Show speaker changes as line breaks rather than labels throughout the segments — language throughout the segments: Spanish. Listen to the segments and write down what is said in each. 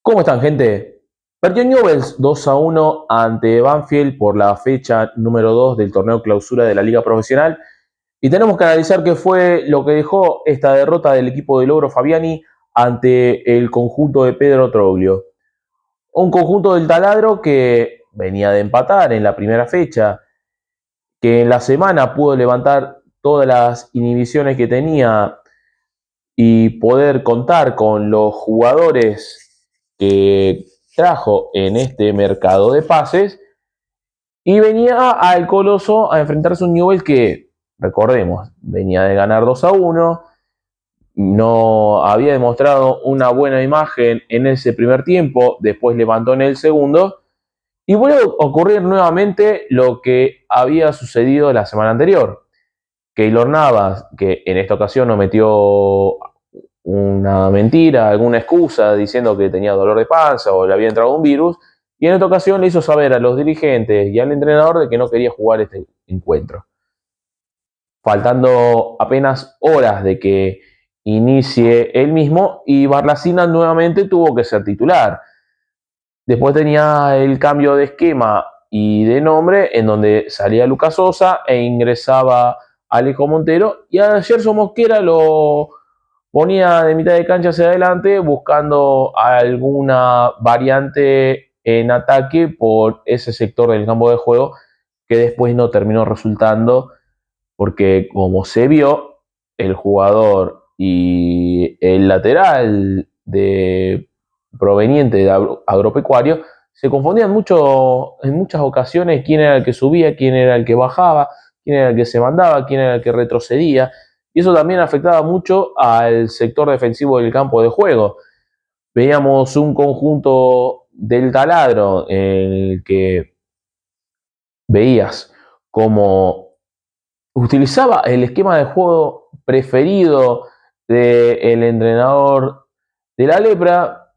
¿Cómo están, gente? Perdió Newell's 2-1 ante Banfield por la fecha número 2 del torneo clausura de la Liga Profesional. Y tenemos que analizar qué fue lo que dejó esta derrota del equipo de Logro Fabiani ante el conjunto de Pedro Troglio. Un conjunto del taladro que venía de empatar en la primera fecha, que en la semana pudo levantar todas las inhibiciones que tenía y poder contar con los jugadores que trajo en este mercado de pases, y venía al Coloso a enfrentarse a un Newell's que, recordemos, venía de ganar 2-1, no había demostrado una buena imagen en ese primer tiempo, después levantó en el segundo, y vuelve a ocurrir nuevamente lo que había sucedido la semana anterior. Keylor Navas, que en esta ocasión no metió una mentira, alguna excusa diciendo que tenía dolor de panza o le había entrado un virus, y en esta ocasión le hizo saber a los dirigentes y al entrenador de que no quería jugar este encuentro. Faltando apenas horas de que inicie el mismo, y Barlacina nuevamente tuvo que ser titular. Después tenía el cambio de esquema y de nombre, en donde salía Lucas Sosa e ingresaba Alejo Montero, y a Gerson Mosquera lo ponía de mitad de cancha hacia adelante buscando alguna variante en ataque por ese sector del campo de juego, que después no terminó resultando porque, como se vio, el jugador y el lateral proveniente de Agropecuario se confundían mucho en muchas ocasiones quién era el que subía, quién era el que bajaba, quién era el que se mandaba, quién era el que retrocedía. Y eso también afectaba mucho al sector defensivo del campo de juego. Veíamos un conjunto del taladro en el que veías como utilizaba el esquema de juego preferido del entrenador de la Lepra.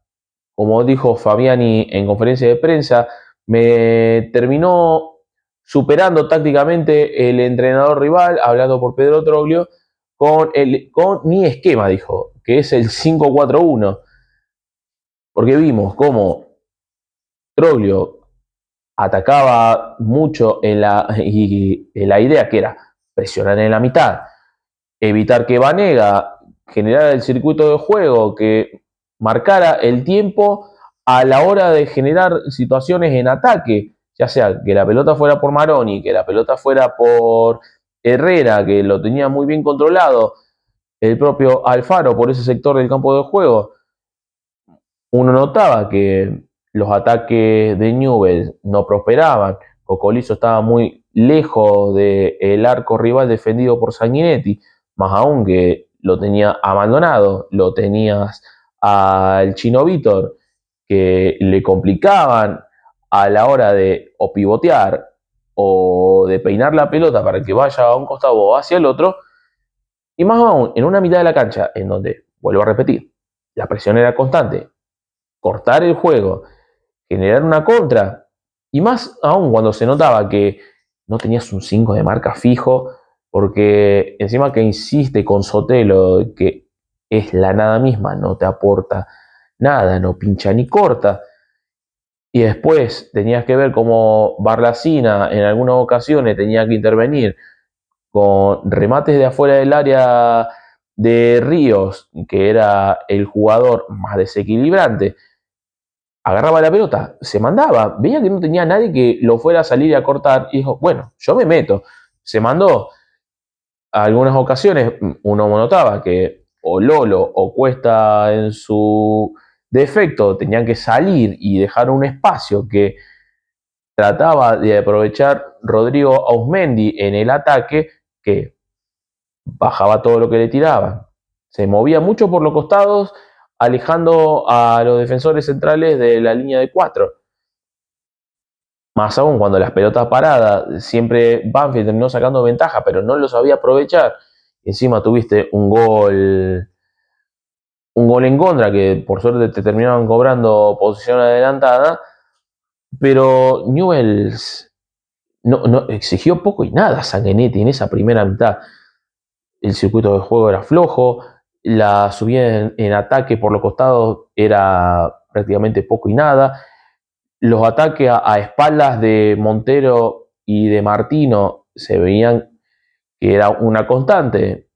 Como dijo Fabiani en conferencia de prensa, me terminó superando tácticamente el entrenador rival, hablando por Pedro Troglio, con mi esquema, dijo, que es el 5-4-1. Porque vimos cómo Troglio atacaba mucho en la idea que era presionar en la mitad, evitar que Vanega generara el circuito de juego, que marcara el tiempo a la hora de generar situaciones en ataque, ya sea que la pelota fuera por Maroni, que la pelota fuera por Herrera, que lo tenía muy bien controlado, el propio Alfaro por ese sector del campo de juego. Uno notaba que los ataques de Newell's no prosperaban. Cocolizo estaba muy lejos del arco rival defendido por Sanguinetti, más aún que lo tenía abandonado. Lo tenías al Chino Vítor, que le complicaban a la hora de o pivotear o de peinar la pelota para que vaya a un costado o hacia el otro, y más aún en una mitad de la cancha en donde, vuelvo a repetir, la presión era constante. Cortar el juego, generar una contra, y más aún cuando se notaba que no tenías un 5 de marca fijo, porque encima que insiste con Sotelo, que es la nada misma, no te aporta nada, no pincha ni corta. Y después tenías que ver cómo Barlacina en algunas ocasiones tenía que intervenir con remates de afuera del área de Ríos, que era el jugador más desequilibrante. Agarraba la pelota, se mandaba, veía que no tenía nadie que lo fuera a salir a cortar, y dijo, bueno, yo me meto. Se mandó. A algunas ocasiones uno notaba que o Lolo o Cuesta en su defecto tenían que salir y dejar un espacio que trataba de aprovechar Rodrigo Ausmendi en el ataque, que bajaba todo lo que le tiraban. Se movía mucho por los costados, alejando a los defensores centrales de la línea de 4. Más aún cuando las pelotas paradas, siempre Banfield terminó sacando ventaja, pero no lo sabía aprovechar. Encima tuviste un gol en contra, que por suerte te terminaron cobrando posición adelantada, pero Newell's no exigió poco y nada a Sanguinetti en esa primera mitad. El circuito de juego era flojo, la subida en ataque por los costados era prácticamente poco y nada. Los ataques a espaldas de Montero y de Martino se veían que era una constante,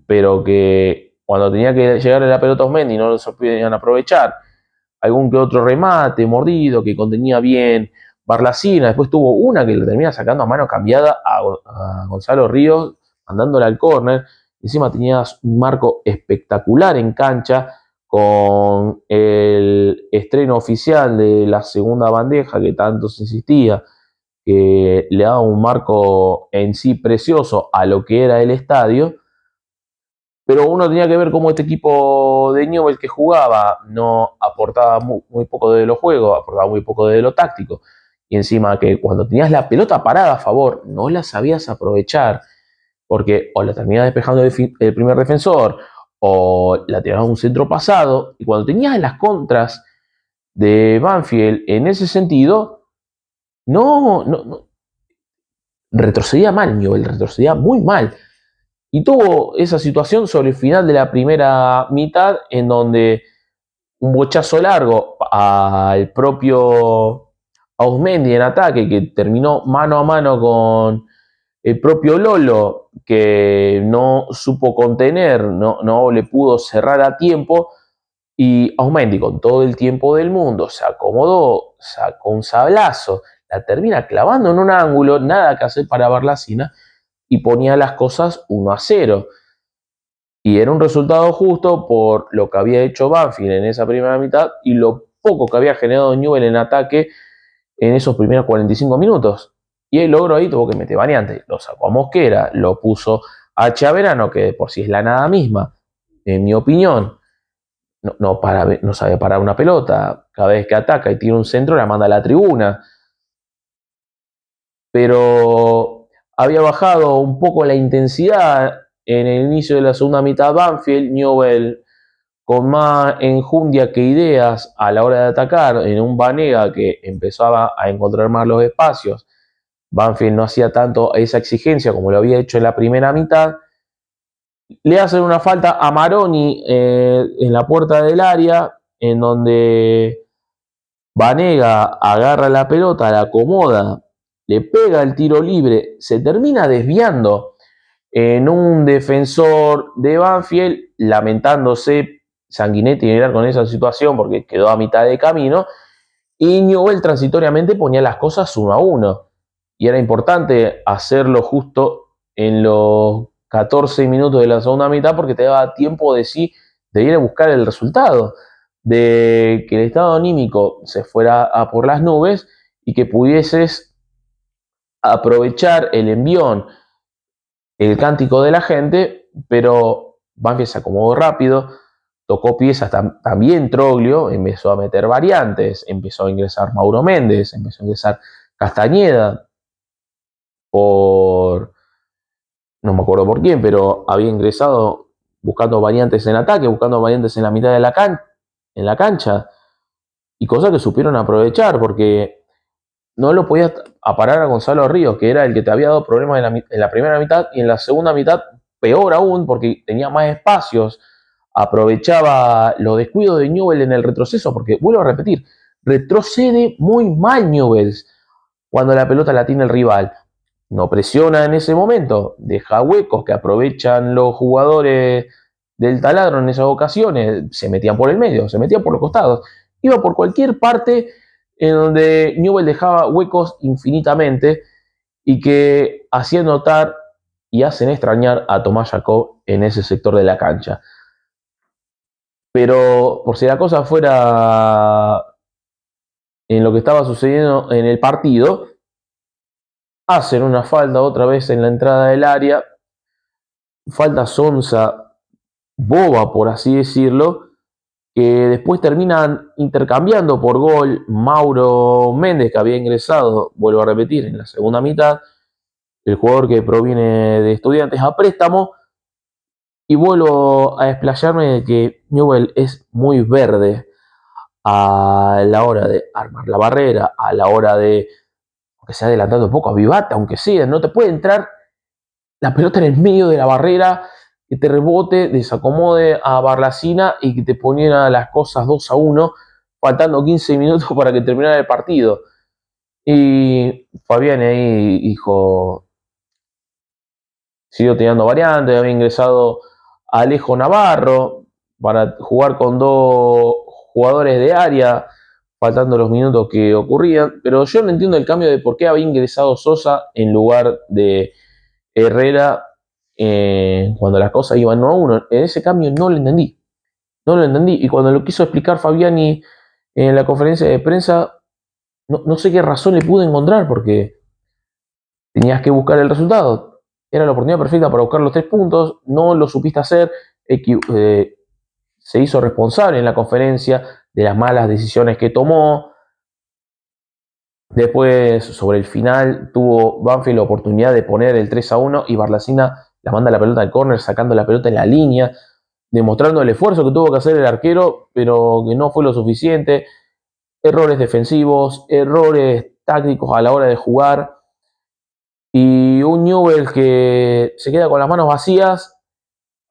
pero que cuando tenía que llegar a la pelota Osmendi no lo podían aprovechar. Algún que otro remate, mordido, que contenía bien Barlacina. Después tuvo una que le termina sacando a mano cambiada a Gonzalo Ríos, mandándola al córner. Encima tenía un marco espectacular en cancha con el estreno oficial de la segunda bandeja que tanto se insistía, que le daba un marco en sí precioso a lo que era el estadio. Pero uno tenía que ver cómo este equipo de Newell que jugaba no aportaba muy poco de lo juego, aportaba muy poco de lo táctico. Y encima que cuando tenías la pelota parada a favor, no la sabías aprovechar, porque o la terminaba despejando el primer defensor, o la tirabas a un centro pasado. Y cuando tenías las contras de Banfield en ese sentido, no retrocedía mal Newell, retrocedía muy mal. Y tuvo esa situación sobre el final de la primera mitad, en donde un bochazo largo al propio Ausmendi en ataque, que terminó mano a mano con el propio Lolo, que no supo contener, no le pudo cerrar a tiempo. Y Ausmendi, con todo el tiempo del mundo, se acomodó, sacó un sablazo, la termina clavando en un ángulo, nada que hacer para Barlacina, y ponía las cosas 1-0. Y era un resultado justo por lo que había hecho Banfield en esa primera mitad y lo poco que había generado Newell en ataque en esos primeros 45 minutos. Y el logro ahí tuvo que meter variante. Lo sacó a Mosquera, lo puso a Chaverano, que por sí es la nada misma, en mi opinión. No sabe parar una pelota. Cada vez que ataca y tiene un centro, la manda a la tribuna. Pero había bajado un poco la intensidad en el inicio de la segunda mitad Banfield. Newell con más enjundia que ideas a la hora de atacar, en un Banega que empezaba a encontrar más los espacios. Banfield no hacía tanto esa exigencia como lo había hecho en la primera mitad. Le hacen una falta a Maroni en la puerta del área, en donde Banega agarra la pelota, la acomoda, le pega el tiro libre, se termina desviando en un defensor de Banfield, lamentándose Sanguinetti llegar con esa situación porque quedó a mitad de camino, y Newell transitoriamente ponía las cosas 1-1. Y era importante hacerlo justo en los 14 minutos de la segunda mitad porque te daba tiempo de sí de ir a buscar el resultado, de que el estado anímico se fuera a por las nubes y que pudieses aprovechar el envión, el cántico de la gente, pero Banfield se acomodó rápido, tocó piezas también Troglio, empezó a meter variantes, empezó a ingresar Mauro Méndez, empezó a ingresar Castañeda, no me acuerdo por quién, pero había ingresado buscando variantes en ataque, buscando variantes en la mitad de en la cancha, y cosas que supieron aprovechar, porque no lo podías parar a Gonzalo Ríos, que era el que te había dado problemas en la primera mitad, y en la segunda mitad peor aún, porque tenía más espacios, aprovechaba los descuidos de Newell en el retroceso, porque vuelvo a repetir, retrocede muy mal Newell cuando la pelota la tiene el rival. No presiona en ese momento, deja huecos que aprovechan los jugadores del taladro en esas ocasiones, se metían por el medio, se metían por los costados, iba por cualquier parte en donde Newell dejaba huecos infinitamente y que hacían notar y hacen extrañar a Tomás Jacob en ese sector de la cancha. Pero por si la cosa fuera en lo que estaba sucediendo en el partido, hacen una falta otra vez en la entrada del área, falta sonsa, boba por así decirlo, que después terminan intercambiando por gol Mauro Méndez, que había ingresado, vuelvo a repetir, en la segunda mitad, el jugador que proviene de Estudiantes a préstamo, y vuelvo a explayarme de que Newell es muy verde a la hora de armar la barrera, a la hora de, aunque sea adelantando un poco a Vivata, aunque sea, no te puede entrar la pelota en el medio de la barrera, que te rebote, desacomode a Barlacina y que te poniera las cosas 2-1, faltando 15 minutos para que terminara el partido. Y Fabiani ahí dijo, siguió teniendo variantes, había ingresado Alejo Navarro para jugar con 2 jugadores de área, faltando los minutos que ocurrían, pero yo no entiendo el cambio de por qué había ingresado Sosa en lugar de Herrera cuando las cosas iban 1-1. En ese cambio no lo entendí, no lo entendí, y cuando lo quiso explicar Fabiani en la conferencia de prensa, no sé qué razón le pude encontrar, porque tenías que buscar el resultado. Era la oportunidad perfecta para buscar los 3 puntos, no lo supiste hacer, se hizo responsable en la conferencia de las malas decisiones que tomó. Después, sobre el final, tuvo Banfield la oportunidad de poner el 3-1 y Barlacina la manda la pelota al córner, sacando la pelota en la línea, demostrando el esfuerzo que tuvo que hacer el arquero, pero que no fue lo suficiente. Errores defensivos, errores tácticos a la hora de jugar, y un Newell que se queda con las manos vacías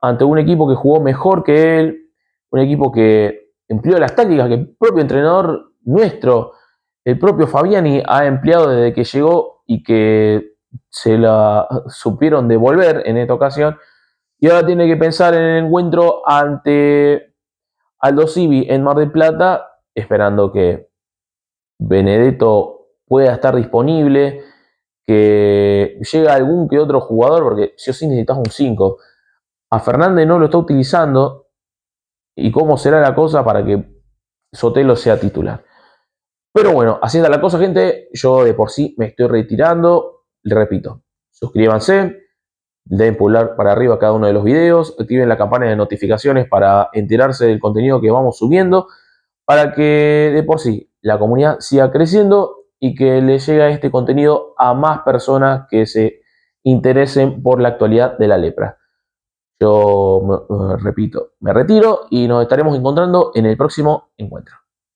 ante un equipo que jugó mejor que él, un equipo que empleó las tácticas que el propio entrenador nuestro, el propio Fabiani, ha empleado desde que llegó y que se la supieron devolver en esta ocasión. Y ahora tiene que pensar en el encuentro ante Aldo Civi en Mar del Plata, esperando que Benedetto pueda estar disponible, que llegue algún que otro jugador, porque sí o sí necesitas un 5. A Fernández no lo está utilizando, y cómo será la cosa para que Sotelo sea titular. Pero bueno, así está la cosa, gente. Yo de por sí me estoy retirando. Le repito, suscríbanse, den pulgar para arriba cada uno de los videos, activen la campana de notificaciones para enterarse del contenido que vamos subiendo, para que de por sí la comunidad siga creciendo y que le llegue este contenido a más personas que se interesen por la actualidad de la lepra. Yo repito, me retiro y nos estaremos encontrando en el próximo encuentro.